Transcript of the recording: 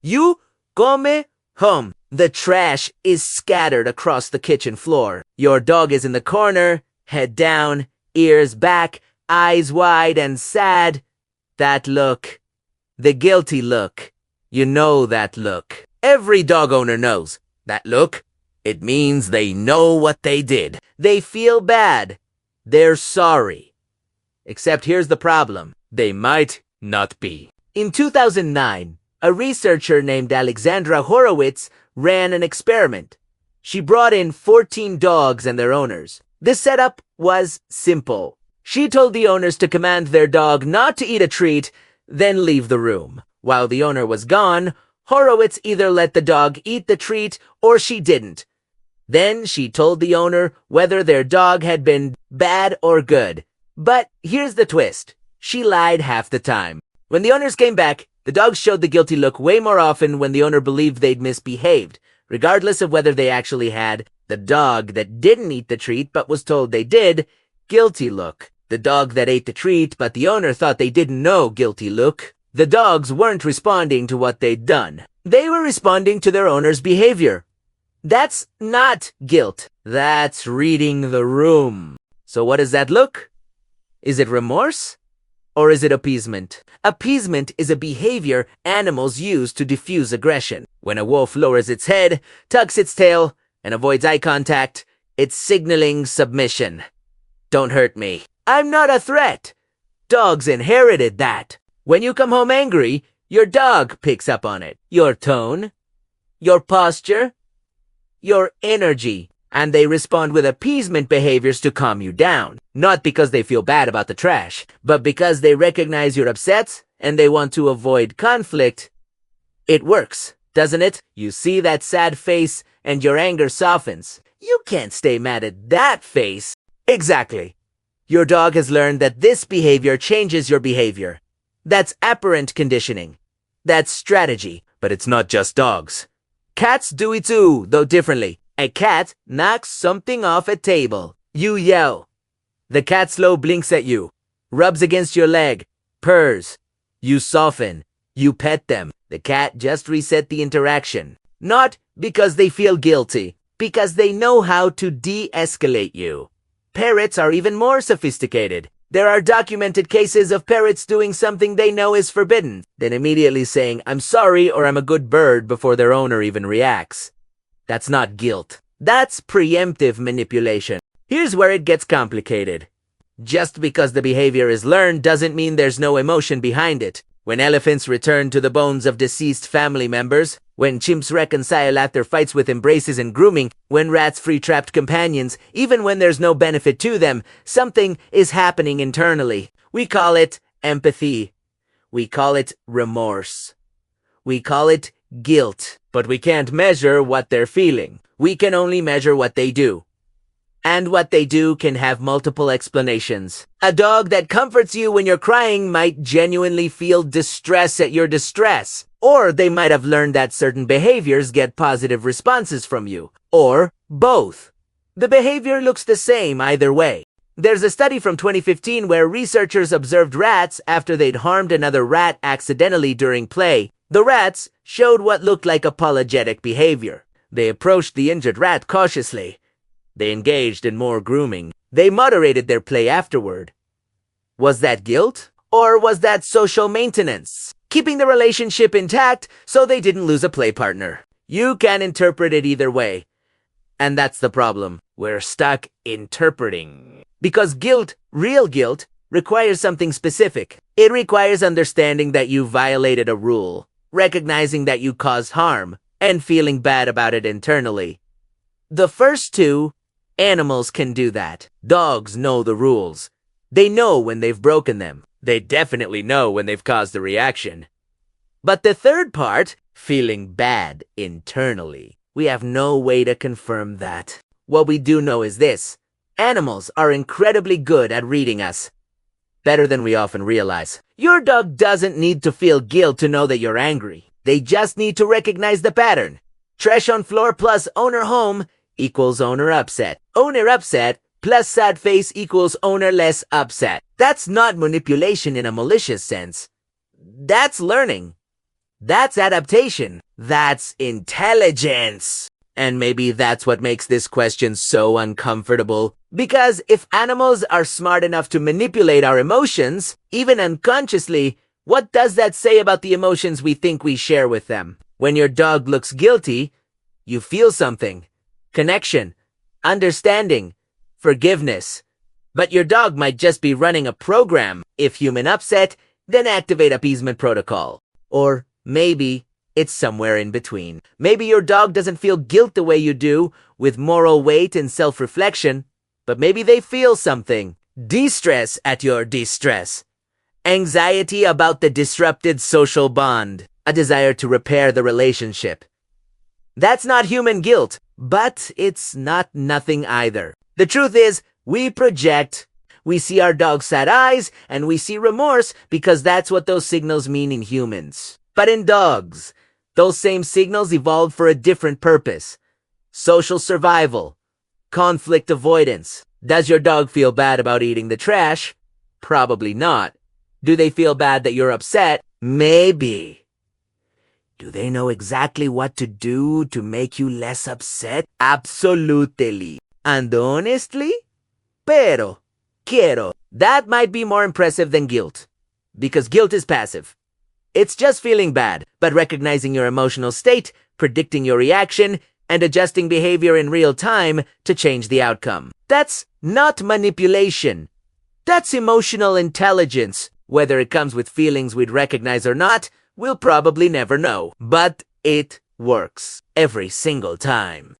You come home. The trash is scattered across the kitchen floor. Your dog is in the corner, head down, ears back, eyes wide and sad. That look. The guilty look. You know that look. Every dog owner knows that look. It means they know what they did. They feel bad. They're sorry. Except here's the problem. They might not be. In 2009, a researcher named Alexandra Horowitz ran an experiment. She brought in 14 dogs and their owners. The setup was simple. She told the owners to command their dog not to eat a treat, then leave the room. While the owner was gone, Horowitz either let the dog eat the treat or she didn't. Then she told the owner whether their dog had been bad or good. But here's the twist. She lied half the time. When the owners came back, the dogs showed the guilty look way more often when the owner believed they'd misbehaved, regardless of whether they actually had. The dog that didn't eat the treat but was told they did, guilty look. The dog that ate the treat but the owner thought they didn't know, guilty look. The dogs weren't responding to what they'd done. They were responding to their owner's behavior. That's not guilt. That's reading the room. So what does that look? Is it remorse? Or is it appeasement? Appeasement is a behavior animals use to diffuse aggression. When a wolf lowers its head, tucks its tail, and avoids eye contact, it's signaling submission. Don't hurt me. I'm not a threat. Dogs inherited that. When you come home angry, your dog picks up on it. Your tone, your posture, your energy. And they respond with appeasement behaviors to calm you down. Not because they feel bad about the trash, but because they recognize you're upset and they want to avoid conflict. It works, doesn't it? You see that sad face and your anger softens. You can't stay mad at that face. Exactly. Your dog has learned that this behavior changes your behavior. That's operant conditioning. That's strategy. But it's not just dogs. Cats do it too, though differently. A cat knocks something off a table. You yell. The cat slow blinks at you, rubs against your leg, purrs. You soften. You pet them. The cat just reset the interaction. Not because they feel guilty, because they know how to de-escalate you. Parrots are even more sophisticated. There are documented cases of parrots doing something they know is forbidden, then immediately saying, "I'm sorry" or "I'm a good bird" before their owner even reacts. That's not guilt. That's preemptive manipulation. Here's where it gets complicated. Just because the behavior is learned doesn't mean there's no emotion behind it. When elephants return to the bones of deceased family members, when chimps reconcile after fights with embraces and grooming, when rats free trapped companions, even when there's no benefit to them, something is happening internally. We call it empathy. We call it remorse. We call it guilt. But we can't measure what they're feeling. We can only measure what they do. And what they do can have multiple explanations. A dog that comforts you when you're crying might genuinely feel distress at your distress. Or they might have learned that certain behaviors get positive responses from you. Or both. The behavior looks the same either way. There's a study from 2015 where researchers observed rats after they'd harmed another rat accidentally during play. The rats showed what looked like apologetic behavior. They approached the injured rat cautiously. They engaged in more grooming. They moderated their play afterward. Was that guilt? Or was that social maintenance? Keeping the relationship intact so they didn't lose a play partner. You can interpret it either way. And that's the problem. We're stuck interpreting. Because guilt, real guilt, requires something specific. It requires understanding that you violated a rule, recognizing that you caused harm, and feeling bad about it internally. The first two, animals can do that. Dogs know the rules. They know when they've broken them. They definitely know when they've caused a reaction. But the third part, feeling bad internally, we have no way to confirm that. What we do know is this. Animals are incredibly good at reading us. Better than we often realize. Your dog doesn't need to feel guilt to know that you're angry. They just need to recognize the pattern. Trash on floor plus owner home equals owner upset. Owner upset plus sad face equals owner less upset. That's not manipulation in a malicious sense. That's learning. That's adaptation. That's intelligence. And maybe that's what makes this question so uncomfortable. Because if animals are smart enough to manipulate our emotions, even unconsciously, what does that say about the emotions we think we share with them? When your dog looks guilty, you feel something. Connection, understanding, forgiveness. But your dog might just be running a program. If human upset, then activate appeasement protocol. Or maybe it's somewhere in between. Maybe your dog doesn't feel guilt the way you do, with moral weight and self-reflection, but maybe they feel something. De-stress at your distress. Anxiety about the disrupted social bond. A desire to repair the relationship. That's not human guilt, but it's not nothing either. The truth is, we project. We see our dog's sad eyes, and we see remorse because that's what those signals mean in humans. But in dogs, those same signals evolved for a different purpose. Social survival. Conflict avoidance. Does your dog feel bad about eating the trash? Probably not. Do they feel bad that you're upset? Maybe. Do they know exactly what to do to make you less upset? Absolutely. And honestly? Pero, quiero. That might be more impressive than guilt. Because guilt is passive. It's just feeling bad, but recognizing your emotional state, predicting your reaction, and adjusting behavior in real time to change the outcome. That's not manipulation. That's emotional intelligence. Whether it comes with feelings we'd recognize or not, we'll probably never know. But it works. Every single time.